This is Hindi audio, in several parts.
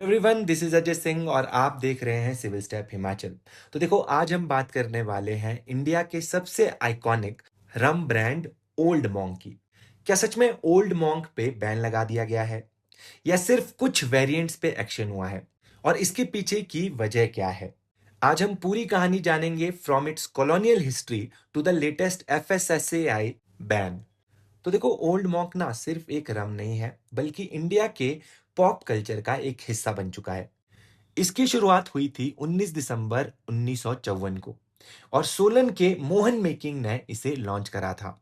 Everyone, this is Ajay Singh और आप देख रहे हैं सिविल स्टेप हिमाचल। तो देखो, आज हम बात करने वाले हैं इंडिया के सबसे आइकॉनिक रम ब्रांड ओल्ड मॉन्क की। क्या सच में ओल्ड मॉन्क पे बैन लगा दिया गया है या सिर्फ कुछ वेरिएंट्स पे एक्शन हुआ है और इसके पीछे की वजह क्या है? आज हम पूरी कहानी जानेंगे, from its colonial history to the latest FSSAI ban. तो देखो, ओल्ड मॉन्क ना सिर्फ एक रम नहीं है, बल्कि इंडिया के पॉप कल्चर का एक हिस्सा बन चुका है। इसकी शुरुआत हुई थी 19 दिसंबर 1954 को और सोलन के मोहन मेकिंग ने इसे लॉन्च करा था।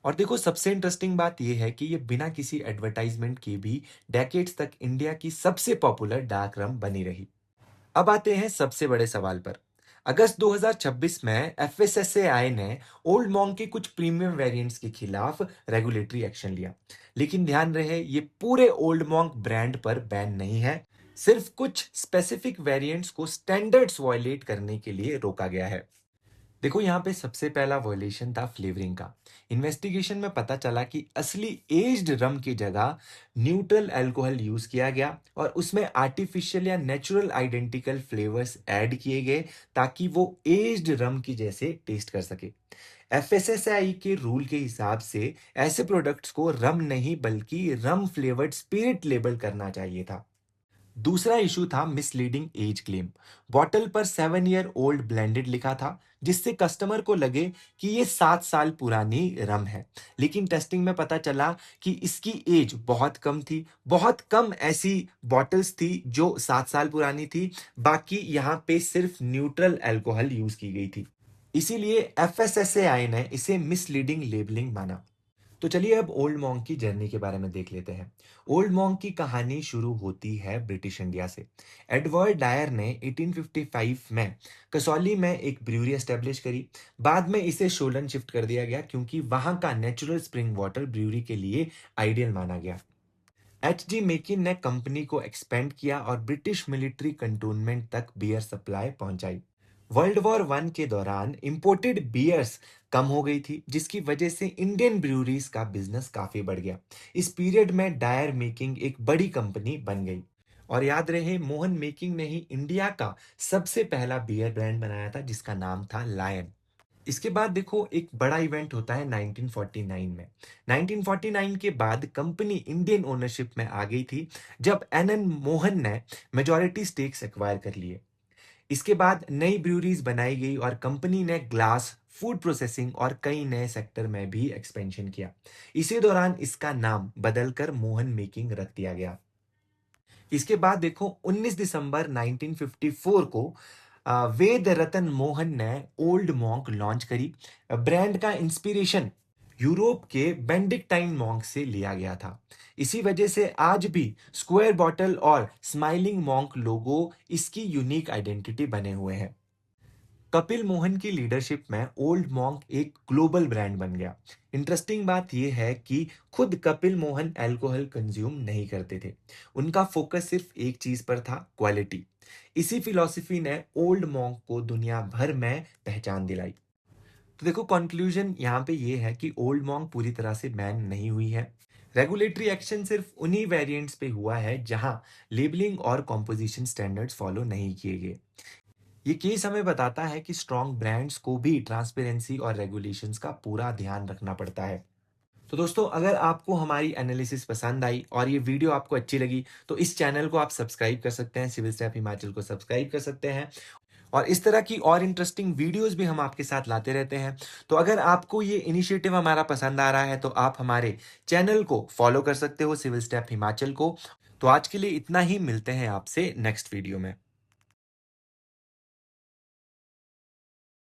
और देखो, सबसे इंटरेस्टिंग बात यह है कि ये बिना किसी एडवर्टाइजमेंट के भी डेकेड्स तक इंडिया की सबसे पॉपुलर डार्क रम बनी रही। अब आते हैं सबसे बड़े सवाल पर। अगस्त 2026 में एफएसएसएआई ने ओल्ड मॉन्क के कुछ प्रीमियम वेरिएंट्स के खिलाफ रेगुलेटरी एक्शन लिया। लेकिन ध्यान रहे, ये पूरे ओल्ड मॉन्क ब्रांड पर बैन नहीं है, सिर्फ कुछ स्पेसिफिक वेरिएंट्स को स्टैंडर्ड्स वायलेट करने के लिए रोका गया है। देखो, यहाँ पे सबसे पहला वॉयलेशन था फ्लेवरिंग का। इन्वेस्टिगेशन में पता चला कि असली एज्ड रम की जगह न्यूट्रल अल्कोहल यूज किया गया और उसमें आर्टिफिशियल या नेचुरल आइडेंटिकल फ्लेवर्स ऐड किए गए ताकि वो एज्ड रम की जैसे टेस्ट कर सके। एफएसएसआई के रूल के हिसाब से ऐसे प्रोडक्ट्स को रम नहीं बल्कि रम फ्लेवर्ड स्पिरिट लेबल करना चाहिए था। दूसरा इशू था मिसलीडिंग एज क्लेम। बॉटल पर 7 ईयर ओल्ड ब्लेंडेड लिखा था, जिससे कस्टमर को लगे कि ये 7 साल पुरानी रम है। लेकिन टेस्टिंग में पता चला कि इसकी एज बहुत कम थी। बहुत कम ऐसी बॉटल्स थी जो 7 साल पुरानी थी। बाकी यहाँ पे सिर्फ न्यूट्रल अल्कोहल यूज की गई थी। इसीलिए एफएसएसएआई ने इसे मिसलीडिंग लेबलिंग माना। तो चलिए अब ओल्ड मॉन्क की जर्नी के बारे में देख लेते हैं। ओल्ड मॉन्क की कहानी शुरू होती है ब्रिटिश इंडिया से। एडवर्ड डायर ने 1855 में कसौली में एक ब्रूअरी एस्टेब्लिश करी। बाद में इसे सोलन शिफ्ट कर दिया गया क्योंकि वहां का नेचुरल स्प्रिंग वाटर ब्रूअरी के लिए आइडियल माना गया। एच जी मेकिन ने कंपनी को एक्सपेंड किया और ब्रिटिश मिलिट्री कंटोनमेंट तक बियर सप्लाई पहुंचाई। वर्ल्ड वॉर वन के दौरान इंपोर्टेड बियर्स कम हो गई थी, जिसकी वजह से इंडियन ब्रूरीज का बिजनेस काफी बढ़ गया। इस पीरियड में डायर मेकिंग एक बड़ी कंपनी बन गई। और याद रहे, मोहन मेकिंग ने ही इंडिया का सबसे पहला बियर ब्रांड बनाया था, जिसका नाम था लायन। इसके बाद देखो, एक बड़ा इवेंट होता है 1949 में। 1949 के बाद कंपनी इंडियन ओनरशिप में आ गई थी, जब एनएन मोहन ने मेजॉरिटी स्टेक्स एक्वायर कर लिए। इसके बाद नई ब्रूरीज बनाई गई और कंपनी ने ग्लास, फूड प्रोसेसिंग और कई नए सेक्टर में भी एक्सपेंशन किया। इसी दौरान इसका नाम बदलकर मोहन मेकिंग रख दिया गया। इसके बाद देखो, 19 दिसंबर 1954 को वेद रतन मोहन ने ओल्ड मॉन्क लॉन्च करी। ब्रांड का इंस्पिरेशन यूरोप के बेंडिक्टाइन मॉन्क से लिया गया था। इसी वजह से आज भी स्क्वायर बॉटल और स्माइलिंग मॉन्क लोगो इसकी यूनिक आइडेंटिटी बने हुए हैं। कपिल मोहन की लीडरशिप में ओल्ड मॉन्क एक ग्लोबल ब्रांड बन गया। इंटरेस्टिंग बात यह है कि खुद कपिल मोहन अल्कोहल कंज्यूम नहीं करते थे। उनका फोकस सिर्फ एक चीज पर था, क्वालिटी। इसी फिलॉसफी ने ओल्ड मॉन्क को दुनिया भर में पहचान दिलाई। तो देखो, कंक्लूजन यहाँ पे ये है कि ओल्ड मॉन्क पूरी तरह से बैन नहीं हुई है। रेगुलेटरी एक्शन सिर्फ उन्हीं वेरिएंट्स पे हुआ है जहां लेबलिंग और कॉम्पोजिशन स्टैंडर्ड्स फॉलो नहीं किए गए। ये केस हमें बताता है कि स्ट्रॉन्ग ब्रांड्स को भी ट्रांसपेरेंसी और रेगुलेशंस का पूरा ध्यान रखना पड़ता है। तो दोस्तों, अगर आपको हमारी एनालिसिस पसंद आई और ये वीडियो आपको अच्छी लगी, तो इस चैनल को आप सब्सक्राइब कर सकते हैं, सिविल स्टेप हिमाचल को सब्सक्राइब कर सकते हैं। और इस तरह की और इंटरेस्टिंग वीडियोस भी हम आपके साथ लाते रहते हैं। तो अगर आपको ये इनिशिएटिव हमारा पसंद आ रहा है, तो आप हमारे चैनल को फॉलो कर सकते हो, सिविल स्टेप हिमाचल को। तो आज के लिए इतना ही, मिलते हैं आपसे नेक्स्ट वीडियो में।